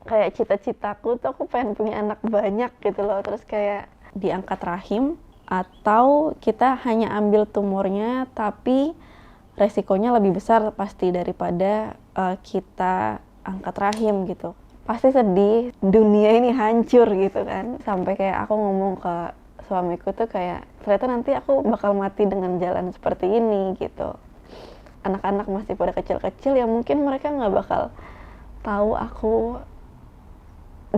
kayak cita-citaku tuh aku pengen punya anak banyak gitu loh. Terus kayak diangkat rahim atau kita hanya ambil tumornya tapi resikonya lebih besar pasti daripada kita angkat rahim gitu. Pasti sedih, dunia ini hancur gitu kan. Sampai kayak aku ngomong ke suamiku tuh kayak ternyata nanti aku bakal mati dengan jalan seperti ini gitu. Anak-anak masih pada kecil-kecil ya mungkin mereka nggak bakal tahu aku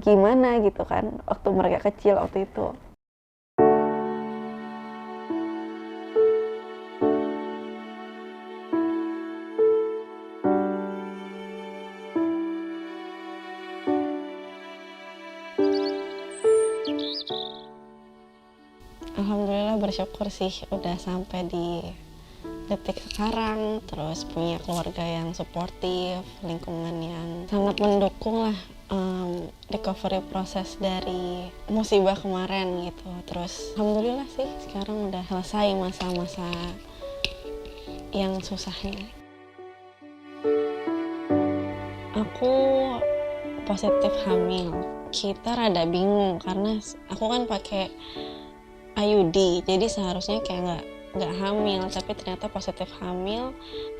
gimana gitu kan waktu mereka kecil waktu itu. Alhamdulillah bersyukur sih udah sampai di detik sekarang, terus punya keluarga yang suportif, lingkungan yang sangat mendukung lah recovery proses dari musibah kemarin gitu. Terus alhamdulillah sih sekarang udah selesai masa-masa yang susahnya. Aku positif hamil. Kita rada bingung karena aku kan pakai IUD, jadi seharusnya kayak nggak hamil, tapi ternyata positif hamil.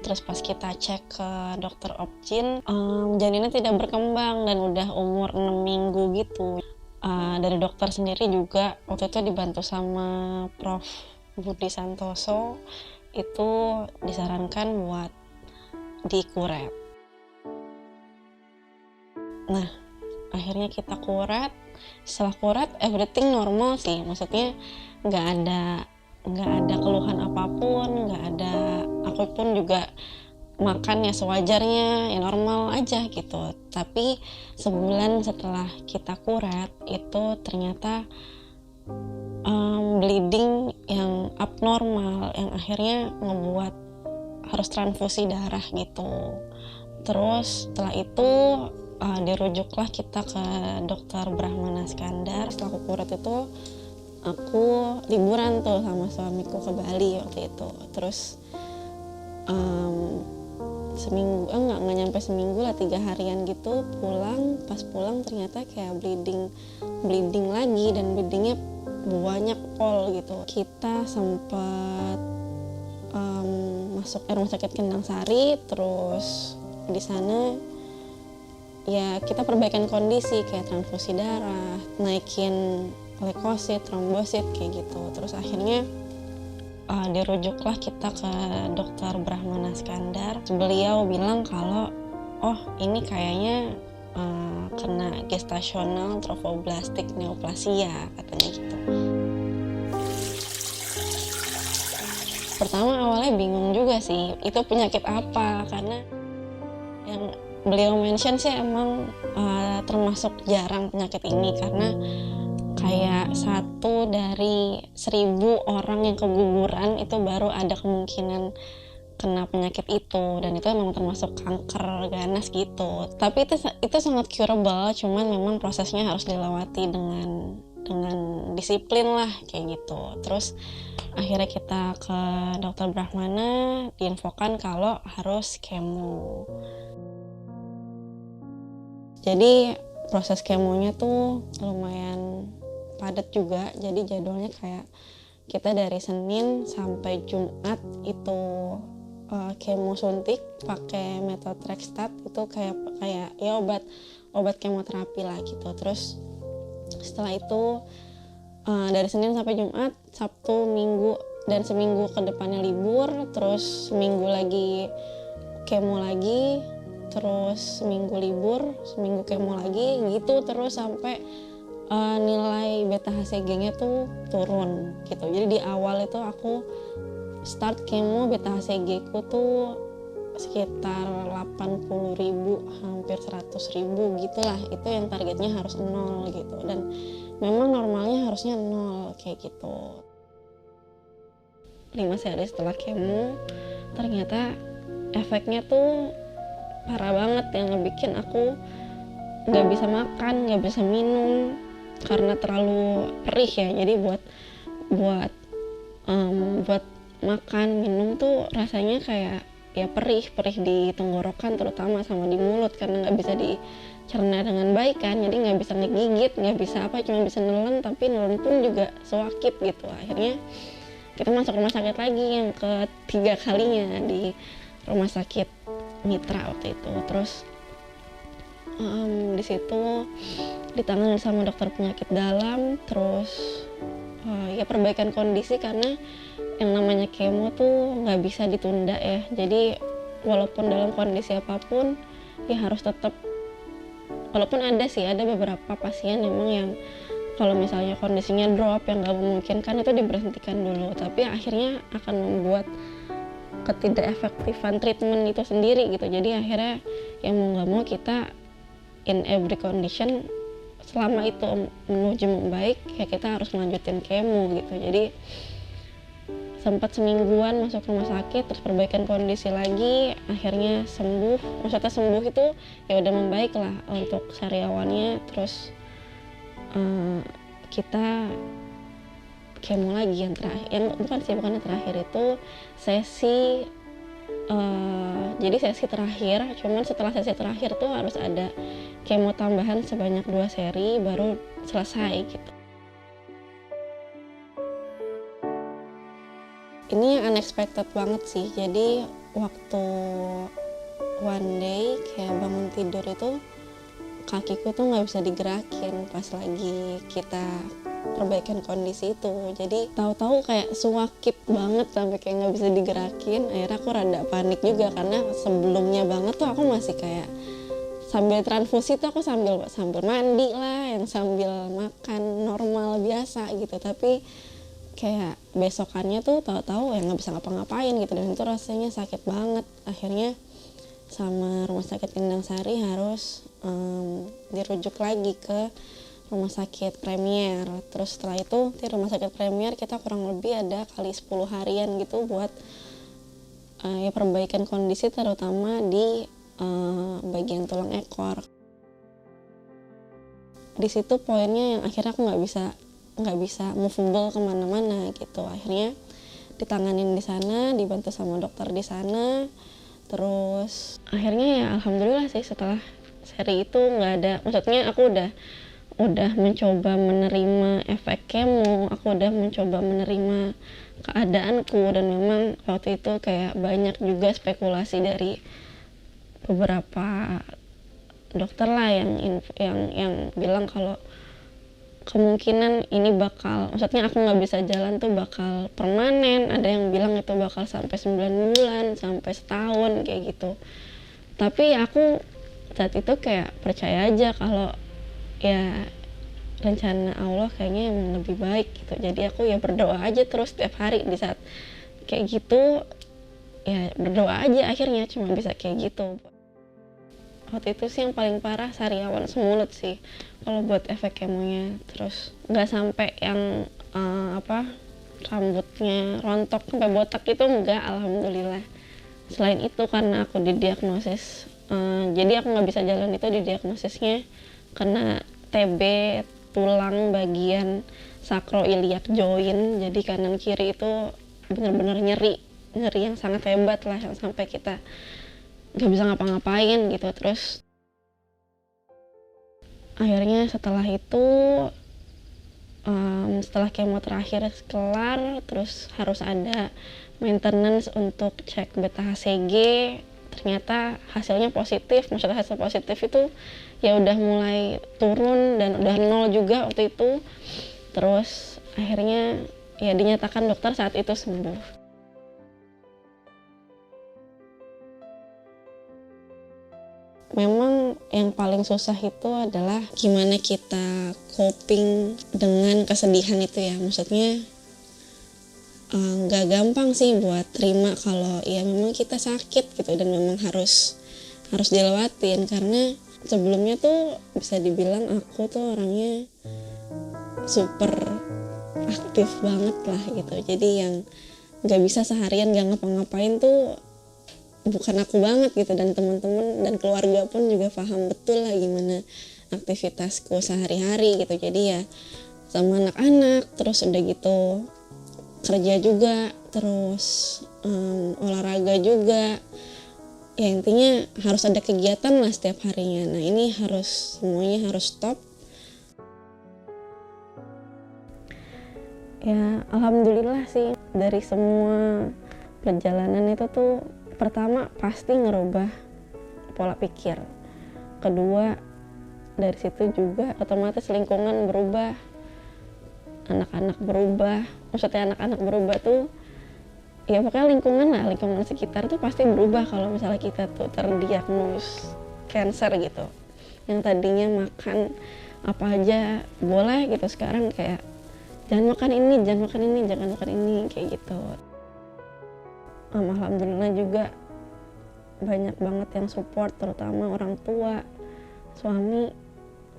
Terus pas kita cek ke dokter obgyn, janinnya tidak berkembang dan udah umur 6 minggu gitu. Dari dokter sendiri juga waktu itu dibantu sama Prof. Budi Santoso, itu disarankan buat dikuret. Nah, akhirnya kita kuret. Setelah kuret everything normal sih, maksudnya nggak ada keluhan apapun, nggak ada, aku pun juga makan ya sewajarnya, ya normal aja gitu. Tapi sebulan setelah kita kuret itu ternyata bleeding yang abnormal yang akhirnya ngebuat harus transfusi darah gitu. Terus setelah itu dirujuklah kita ke dokter Brahmana Skandar. Setelah aku kuret itu aku liburan tuh sama suamiku ke Bali waktu itu. Terus seminggu, nggak nyampe seminggu lah, 3 harian gitu pulang. Pas pulang ternyata kayak bleeding lagi dan bleedingnya banyak pol gitu. Kita sempat masuk rumah sakit Kendang Sari, terus di sana ya kita perbaikan kondisi kayak transfusi darah, naikin leukosit, trombosit kayak gitu. Terus akhirnya dirujuklah kita ke dokter Brahmana Skandar. Beliau bilang kalau ini kayaknya kena gestational trophoblastic neoplasia katanya gitu. Pertama awalnya bingung juga sih itu penyakit apa, karena yang beliau mention sih emang termasuk jarang penyakit ini, karena kayak 1 dari 1.000 orang yang keguguran itu baru ada kemungkinan kena penyakit itu, dan itu memang termasuk kanker ganas gitu. Tapi itu sangat curable, cuman memang prosesnya harus dilewati dengan disiplin lah kayak gitu. Terus akhirnya kita ke dokter Brahmana, diinfokan kalau harus kemo. Jadi proses kemonya tuh lumayan padat juga, jadi jadwalnya kayak kita dari Senin sampai Jumat itu kemo suntik pakai methotrexate, itu kayak ya obat kemoterapi lah gitu. Terus setelah itu dari Senin sampai Jumat, Sabtu, Minggu, dan seminggu ke depannya libur, terus seminggu lagi kemo lagi, terus seminggu libur, seminggu kemo lagi gitu, terus sampai nilai beta HCG-nya tuh turun gitu. Jadi di awal itu aku start kemo, beta HCG-ku tuh sekitar 80.000 hampir 100.000 gitulah. Itu yang targetnya harus 0 gitu, dan memang normalnya harusnya 0 kayak gitu. 5 sehari setelah kemo ternyata efeknya tuh parah banget, yang ngebikin aku nggak bisa makan, nggak bisa minum karena terlalu perih ya. Jadi buat makan minum tuh rasanya kayak ya perih di tenggorokan terutama, sama di mulut karena nggak bisa cerna dengan baik kan, jadi nggak bisa ngegigit, nggak bisa apa, cuma bisa nelen, tapi nelen pun juga sewakit gitu. Akhirnya kita masuk rumah sakit lagi yang ketiga kalinya di rumah sakit Mitra waktu itu. Terus di situ ditangani sama dokter penyakit dalam, terus ya perbaikan kondisi karena yang namanya kemo tuh nggak bisa ditunda ya. Jadi walaupun dalam kondisi apapun ya harus tetap, walaupun ada beberapa pasien memang yang kalau misalnya kondisinya drop yang nggak memungkinkan itu diberhentikan dulu, tapi akhirnya akan membuat ketidakefektifan treatment itu sendiri gitu. Jadi akhirnya ya mau nggak mau kita in every condition selama itu menuju membaik ya kita harus melanjutin kemo gitu. Jadi sempat semingguan masuk rumah sakit, terus perbaikan kondisi lagi, akhirnya sembuh. Maksudnya sembuh itu ya udah membaik lah untuk sariawannya. Terus kita kemo lagi yang terakhir, bukan yang terakhir, itu sesi jadi sesi terakhir. Cuman setelah sesi terakhir tuh harus ada kemo tambahan sebanyak 2 seri baru selesai gitu. Ini unexpected banget sih. Jadi waktu one day kayak bangun tidur itu kakiku tuh nggak bisa digerakin pas lagi kita perbaikan kondisi itu. Jadi tahu-tahu kayak suwakit banget sampai kayak nggak bisa digerakin. Akhirnya aku rada panik juga karena sebelumnya banget tuh aku masih kayak sambil transfusi tuh aku sambil mandi lah, yang sambil makan normal biasa gitu. Tapi kayak besokannya tuh tahu-tahu ya nggak bisa ngapa-ngapain gitu, dan itu rasanya sakit banget. Akhirnya sama rumah sakit Endang Sari harus dirujuk lagi ke rumah sakit Premier. Terus setelah itu di rumah sakit Premier kita kurang lebih ada kali 10 harian gitu buat ya perbaikan kondisi, terutama di bagian tulang ekor. Di situ poinnya yang akhirnya aku nggak bisa movable kemana-mana gitu. Akhirnya ditanganin di sana, dibantu sama dokter di sana. Terus akhirnya ya alhamdulillah sih setelah seri itu nggak ada, maksudnya aku udah mencoba menerima efek kemo, aku udah mencoba menerima keadaanku, dan memang waktu itu kayak banyak juga spekulasi dari beberapa dokter lah yang bilang kalau kemungkinan ini bakal, maksudnya aku nggak bisa jalan tuh bakal permanen. Ada yang bilang itu bakal sampai 9 bulan, sampai setahun kayak gitu. Tapi aku saat itu kayak percaya aja kalau ya rencana Allah kayaknya emang lebih baik gitu. Jadi aku ya berdoa aja terus setiap hari di saat kayak gitu, ya berdoa aja, akhirnya cuma bisa kayak gitu. Waktu itu sih yang paling parah sariawan semulut sih kalau buat efek kemonya. Terus nggak sampai yang rambutnya rontok sampai botak itu enggak, alhamdulillah. Selain itu karena aku didiagnosis jadi aku nggak bisa jalan, itu didiagnosisnya kena TB tulang bagian sakroiliac joint. Jadi kanan kiri itu benar-benar nyeri yang sangat hebat lah, yang sampai kita nggak bisa ngapa-ngapain gitu. Terus akhirnya setelah itu setelah kemo terakhir kelar, terus harus ada maintenance untuk cek beta HCG. Ternyata hasilnya positif. Maksudnya hasil positif itu ya udah mulai turun dan udah 0 juga waktu itu. Terus akhirnya ya dinyatakan dokter saat itu sembuh. Memang yang paling susah itu adalah gimana kita coping dengan kesedihan itu ya. Maksudnya nggak gampang sih buat terima kalau ya memang kita sakit gitu, dan memang harus dilewatin. Karena sebelumnya tuh bisa dibilang aku tuh orangnya super aktif banget lah gitu. Jadi yang nggak bisa seharian nggak ngapa-ngapain tuh bukan aku banget gitu, dan teman-teman dan keluarga pun juga paham betul lah gimana aktivitasku sehari-hari gitu. Jadi ya sama anak-anak, terus udah gitu kerja juga, terus olahraga juga, ya intinya harus ada kegiatan lah setiap harinya. Nah ini semuanya harus stop. Ya alhamdulillah sih, dari semua perjalanan itu tuh pertama pasti ngerubah pola pikir. Kedua, dari situ juga otomatis lingkungan berubah, anak-anak berubah. Maksudnya anak-anak berubah tuh ya pokoknya lingkungan sekitar tuh pasti berubah kalau misalnya kita tuh terdiagnos cancer gitu. Yang tadinya makan apa aja boleh gitu, sekarang kayak jangan makan ini, jangan makan ini kayak gitu. Alhamdulillah juga banyak banget yang support, terutama orang tua, suami,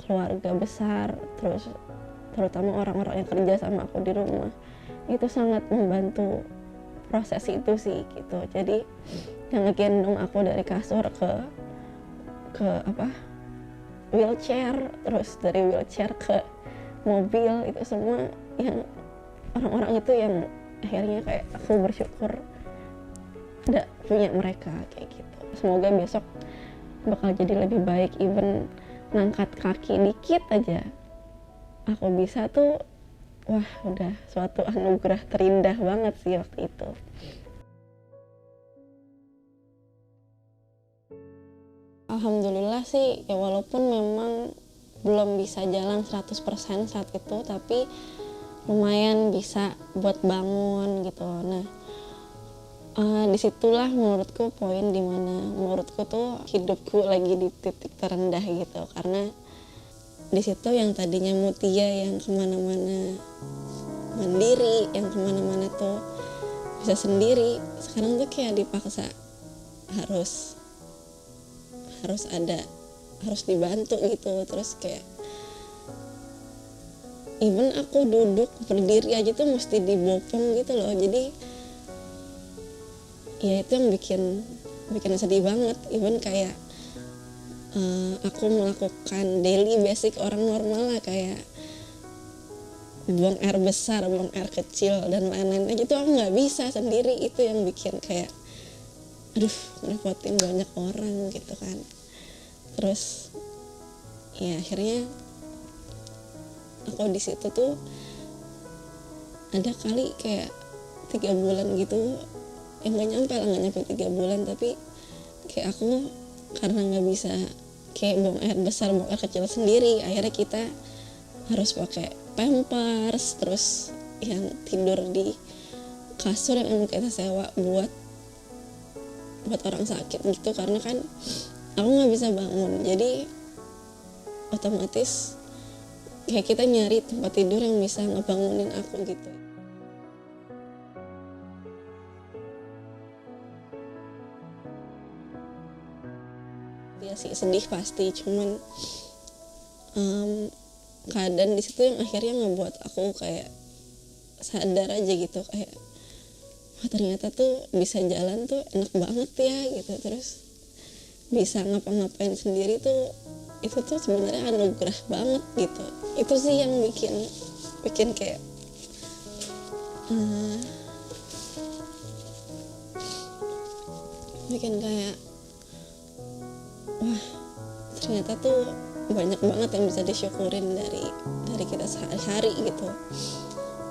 keluarga besar, terus terutama orang-orang yang kerja sama aku di rumah. Itu sangat membantu proses itu sih gitu. Jadi yang ngegendong aku dari kasur ke wheelchair, terus dari wheelchair ke mobil, itu semua yang orang-orang itu yang akhirnya kayak aku bersyukur ada punya mereka kayak gitu. Semoga besok bakal jadi lebih baik, even ngangkat kaki dikit aja aku bisa tuh, wah udah suatu anugerah terindah banget sih waktu itu. Alhamdulillah sih ya, walaupun memang belum bisa jalan 100% saat itu, tapi lumayan bisa buat bangun gitu. Nah disitulah menurutku poin dimana menurutku tuh hidupku lagi di titik terendah gitu, karena di situ yang tadinya Mutia yang kemana-mana mandiri, yang kemana-mana tuh bisa sendiri, sekarang tuh kayak dipaksa harus dibantu gitu. Terus kayak even aku duduk berdiri aja tuh mesti dibopong gitu loh. Jadi ya itu yang bikin sedih banget. Even kayak aku melakukan daily basic orang normal lah, kayak buang air besar, buang air kecil, dan lain-lain aja tuh aku nggak bisa sendiri. Itu yang bikin kayak aduh ngerepotin banyak orang gitu kan. Terus ya akhirnya aku di situ tuh ada kali kayak 3 bulan gitu, nggak nyampe 3 bulan, tapi kayak aku karena nggak bisa kayak buang air besar, buang air kecil sendiri, akhirnya kita harus pakai pampers, terus yang tidur di kasur yang emang kita sewa buat orang sakit gitu, karena kan aku nggak bisa bangun. Jadi otomatis kayak kita nyari tempat tidur yang bisa ngebangunin aku gitu. Ya sih sedih pasti, cuman keadaan di situ yang akhirnya ngebuat aku kayak sadar aja gitu, kayak wah ternyata tuh bisa jalan tuh enak banget ya gitu. Terus bisa ngapa-ngapain sendiri tuh, itu tuh sebenarnya anugerah banget gitu. Itu sih yang bikin kayak wah ternyata tuh banyak banget yang bisa disyukurin dari kita sehari-hari gitu.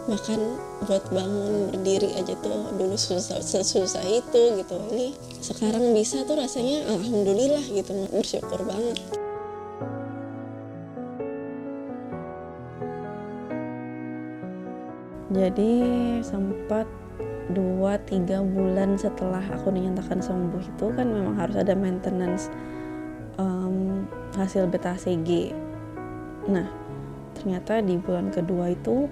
Bahkan buat bangun berdiri aja tuh dulu susah itu gitu. Ini sekarang bisa tuh rasanya alhamdulillah gitu, bersyukur banget. Jadi sempat 2-3 bulan setelah aku dinyatakan sembuh itu kan memang harus ada maintenance hasil beta HCG. Nah ternyata di bulan kedua itu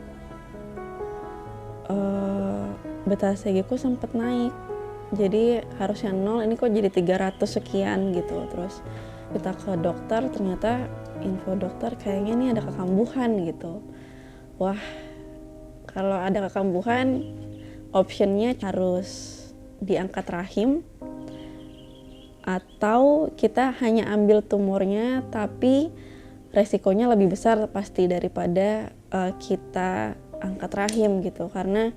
beta HCG ku sempat naik, jadi harusnya 0, ini kok jadi 300 sekian gitu. Terus kita ke dokter, ternyata info dokter kayaknya ini ada kekambuhan gitu. Wah kalau ada kekambuhan optionnya harus diangkat rahim, atau kita hanya ambil tumornya tapi resikonya lebih besar pasti daripada kita angkat rahim gitu. Karena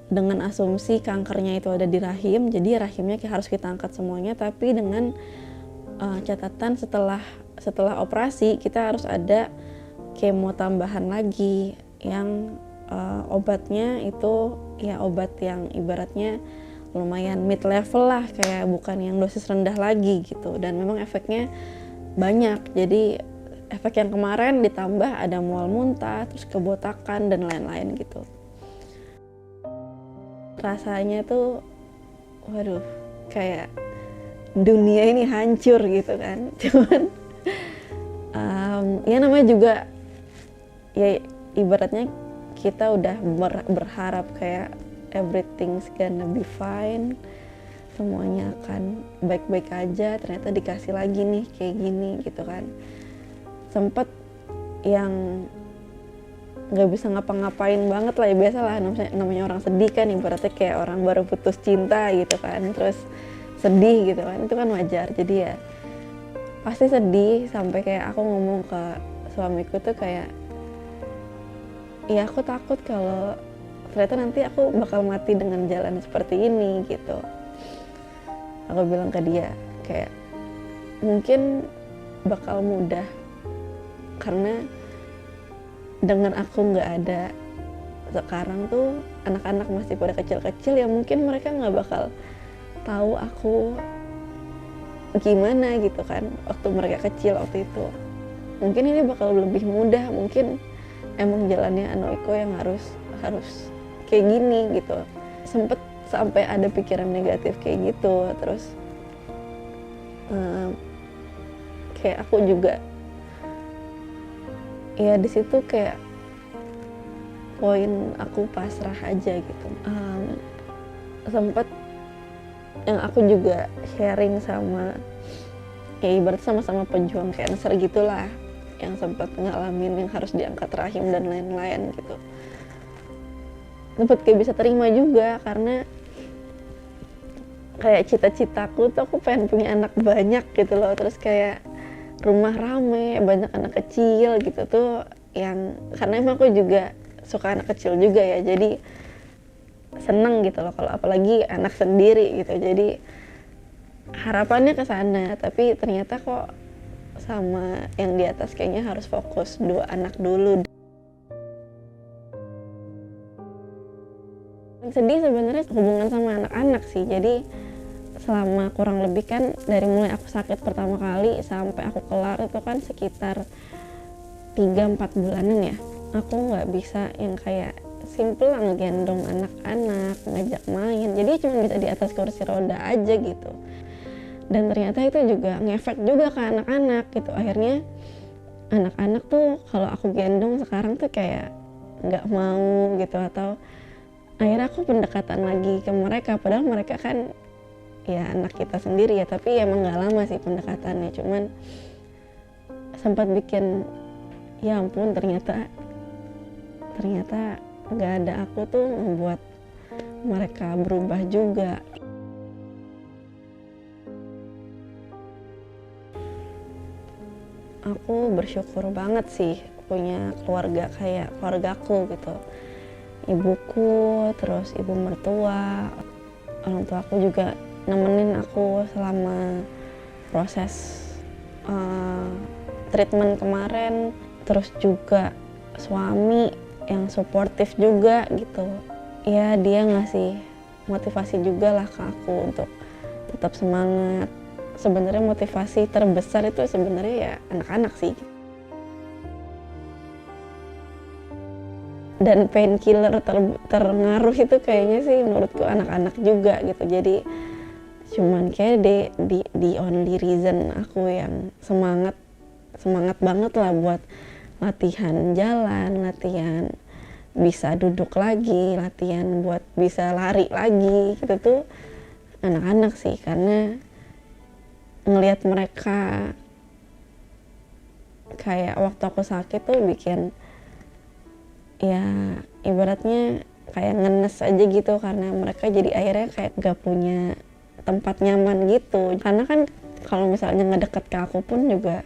dengan asumsi kankernya itu ada di rahim, jadi rahimnya harus kita angkat semuanya, tapi dengan catatan setelah operasi kita harus ada kemo tambahan lagi yang obatnya itu ya obat yang ibaratnya lumayan mid level lah, kayak bukan yang dosis rendah lagi gitu, dan memang efeknya banyak. Jadi efek yang kemarin ditambah ada mual muntah, terus kebotakan dan lain-lain gitu. Rasanya tuh waduh, kayak dunia ini hancur gitu kan. Cuman ya namanya juga ya ibaratnya kita udah berharap kayak everything's gonna be fine, semuanya akan baik-baik aja, ternyata dikasih lagi nih kayak gini gitu kan. Sempet yang nggak bisa ngapa-ngapain banget lah, ya biasa lah namanya orang sedih kan, ibaratnya kayak orang baru putus cinta gitu kan, terus sedih gitu kan, itu kan wajar. Jadi ya pasti sedih, sampai kayak aku ngomong ke suamiku tuh kayak, ya aku takut kalau ternyata nanti aku bakal mati dengan jalan seperti ini gitu. Aku bilang ke dia kayak mungkin bakal mudah karena dengan aku nggak ada sekarang tuh, anak-anak masih pada kecil-kecil ya, mungkin mereka nggak bakal tahu aku gimana gitu kan waktu mereka kecil waktu itu. Mungkin ini bakal lebih mudah, mungkin emang jalannya Anoiko yang harus kayak gini gitu. Sempet sampai ada pikiran negatif kayak gitu, terus kayak aku juga ya di situ kayak poin aku pasrah aja gitu. Sempet yang aku juga sharing sama ya ibarat sama-sama pejuang cancer gitulah, yang sempat ngalamin yang harus diangkat rahim dan lain-lain gitu. Sempet kayak bisa terima juga karena kayak cita-citaku tuh aku pengen punya anak banyak gitu loh, terus kayak rumah rame, banyak anak kecil gitu tuh, yang karena emang aku juga suka anak kecil juga ya, jadi seneng gitu loh kalau apalagi anak sendiri gitu. Jadi harapannya ke sana, tapi ternyata kok sama yang di atas kayaknya harus fokus 2 anak dulu. Sedih sebenarnya hubungan sama anak-anak sih. Jadi selama kurang lebih kan dari mulai aku sakit pertama kali sampai aku kelar itu kan sekitar 3-4 bulanan ya, aku nggak bisa yang kayak simple lah ngegendong anak-anak, ngajak main, jadi cuma bisa di atas kursi roda aja gitu. Dan ternyata itu juga ngefek juga ke anak-anak gitu. Akhirnya anak-anak tuh kalau aku gendong sekarang tuh kayak nggak mau gitu, atau akhirnya aku pendekatan lagi ke mereka, padahal mereka kan ya anak kita sendiri ya, tapi emang nggak lama sih pendekatannya. Cuman sempat bikin ya ampun, ternyata nggak ada aku tuh membuat mereka berubah juga. Aku bersyukur banget sih punya keluarga kayak keluargaku gitu, ibuku, terus ibu mertua, orang tua aku juga nemenin aku selama proses treatment kemarin, terus juga suami yang suportif juga gitu. Ya dia ngasih motivasi juga lah ke aku untuk tetap semangat. Sebenarnya motivasi terbesar itu sebenarnya ya anak-anak sih. Dan painkiller terngaruh itu kayaknya sih menurutku anak-anak juga gitu. Jadi cuman kayak di only reason aku yang semangat banget lah buat latihan jalan, latihan bisa duduk lagi, latihan buat bisa lari lagi gitu tuh anak-anak sih. Karena ngelihat mereka kayak waktu aku sakit tuh bikin ya ibaratnya kayak ngenes aja gitu, karena mereka jadi akhirnya kayak gak punya tempat nyaman gitu. Karena kan kalau misalnya ngedeket ke aku pun juga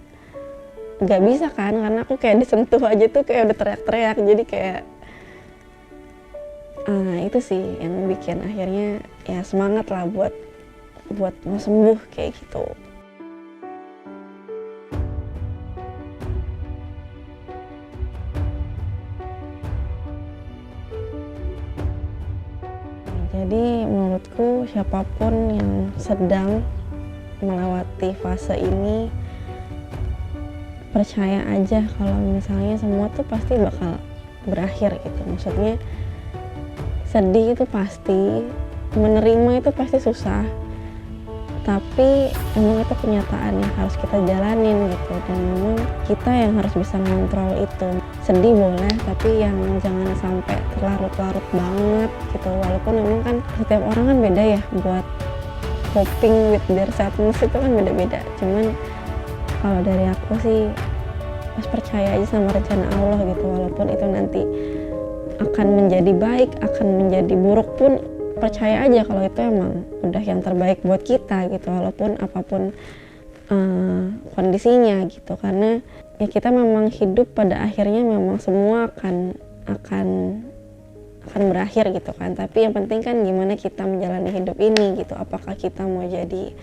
gak bisa kan, karena aku kayak disentuh aja tuh kayak udah teriak-teriak. Jadi Itu sih yang bikin akhirnya ya semangat lah buat mau sembuh kayak gitu. Jadi menurutku siapapun yang sedang melewati fase ini, percaya aja kalau misalnya semua tuh pasti bakal berakhir gitu. Maksudnya sedih itu pasti, menerima itu pasti susah, tapi emang itu kenyataan yang harus kita jalanin gitu. Dan memang kita yang harus bisa mengontrol itu. Sedih boleh, tapi yang jangan sampai terlarut-larut banget gitu. Walaupun memang kan setiap orang kan beda ya buat coping with their sadness, itu kan beda-beda. Cuman kalau dari aku sih pas percaya aja sama rencana Allah gitu. Walaupun itu nanti akan menjadi baik, akan menjadi buruk pun, percaya aja kalau itu emang udah yang terbaik buat kita gitu, walaupun apapun kondisinya gitu. Karena ya kita memang hidup pada akhirnya memang semua akan berakhir gitu kan. Tapi yang penting kan gimana kita menjalani hidup ini gitu. Apakah kita mau jadi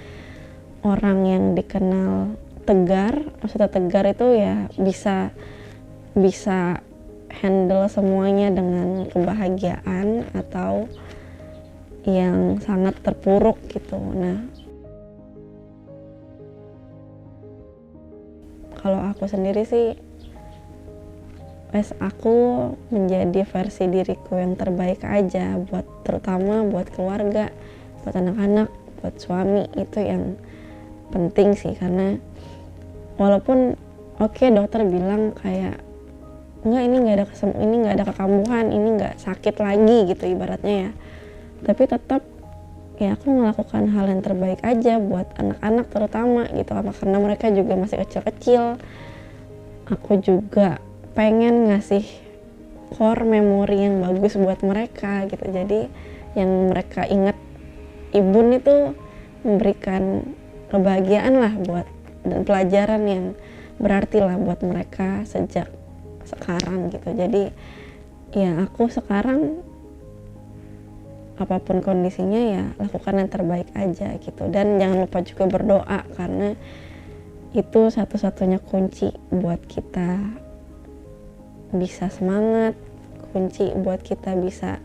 orang yang dikenal tegar, maksudnya tegar itu ya bisa handle semuanya dengan kebahagiaan, atau yang sangat terpuruk gitu. Nah, kalau aku sendiri sih, aku menjadi versi diriku yang terbaik aja, terutama buat keluarga, buat anak-anak, buat suami. Itu yang penting sih, karena walaupun dokter bilang kayak enggak, ini nggak ada kekambuhan, ini nggak sakit lagi gitu ibaratnya ya, tapi tetap ya aku melakukan hal yang terbaik aja buat anak-anak terutama gitu. Karena mereka juga masih kecil-kecil, aku juga pengen ngasih core memori yang bagus buat mereka gitu. Jadi yang mereka ingat Ibun itu memberikan kebahagiaan lah dan pelajaran yang berarti lah buat mereka sejak sekarang gitu. Jadi ya aku sekarang apapun kondisinya ya lakukan yang terbaik aja gitu. Dan jangan lupa juga berdoa, karena itu satu-satunya kunci buat kita bisa semangat, kunci buat kita bisa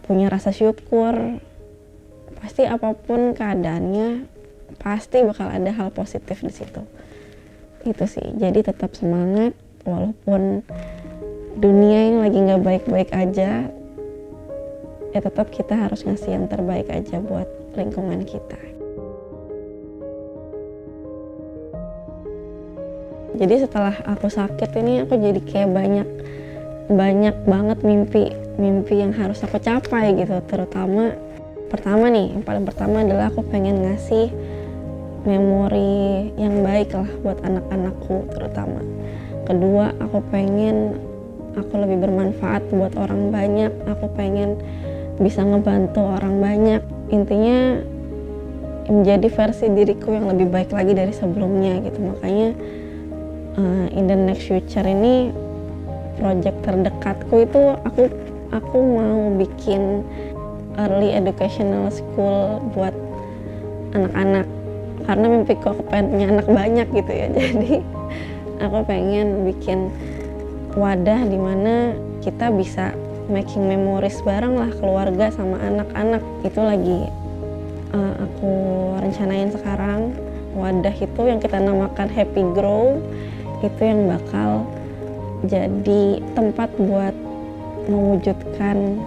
punya rasa syukur. Pasti apapun keadaannya pasti bakal ada hal positif di situ. Itu sih, jadi tetap semangat walaupun dunia ini lagi nggak baik-baik aja, ya tetap kita harus ngasih yang terbaik aja buat lingkungan kita. Jadi setelah aku sakit ini, aku jadi kayak banyak banget mimpi yang harus aku capai gitu. Terutama yang paling pertama adalah aku pengen ngasih memori yang baik lah buat anak-anakku terutama. Kedua, aku lebih bermanfaat buat orang banyak, aku pengen bisa ngebantu orang banyak. Intinya menjadi versi diriku yang lebih baik lagi dari sebelumnya gitu. Makanya in the next future ini, project terdekatku itu aku mau bikin early educational school buat anak-anak. Karena mimpiku aku pengen punya anak banyak gitu ya. Jadi aku pengen bikin wadah di mana kita bisa making memories bareng lah, keluarga sama anak-anak. Itu lagi aku rencanain sekarang. Wadah itu yang kita namakan Happy Grow, itu yang bakal jadi tempat buat mewujudkan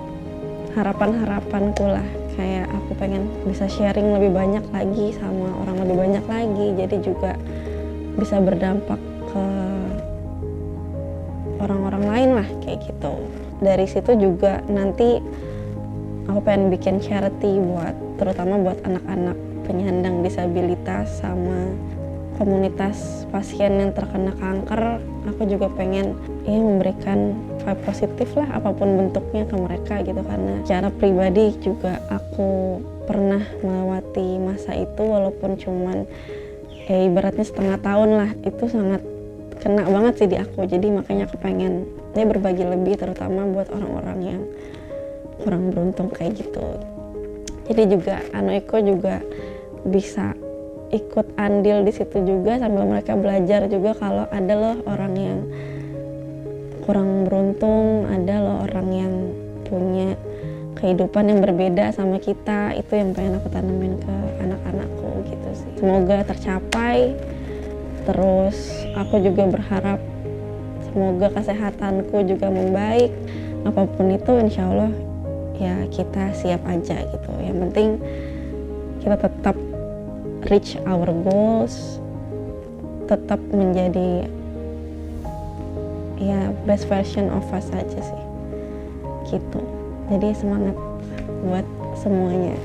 harapan-harapanku lah. Kayak aku pengen bisa sharing lebih banyak lagi sama orang lebih banyak lagi, jadi juga bisa berdampak ke orang-orang lain lah kayak gitu. Dari situ juga nanti aku pengen bikin charity terutama buat anak-anak penyandang disabilitas sama komunitas pasien yang terkena kanker. Aku juga pengen memberikan vibe positif lah apapun bentuknya ke mereka gitu. Karena secara pribadi juga aku pernah melewati masa itu, walaupun cuman ibaratnya setengah tahun lah. Itu sangat kena banget sih di aku. Jadi makanya aku pengen berbagi lebih, terutama buat orang-orang yang kurang beruntung kayak gitu. Jadi juga Iko juga bisa ikut andil di situ juga, sambil mereka belajar juga kalau ada loh orang yang kurang beruntung, ada loh orang yang punya kehidupan yang berbeda sama kita. Itu yang pengen aku tanemin ke anak-anakku gitu sih. Semoga tercapai. Terus aku juga berharap semoga kesehatanku juga membaik. Apapun itu insya Allah ya kita siap aja gitu. Yang penting kita tetap reach our goals, tetap menjadi ya best version of us aja sih gitu. Jadi semangat buat semuanya.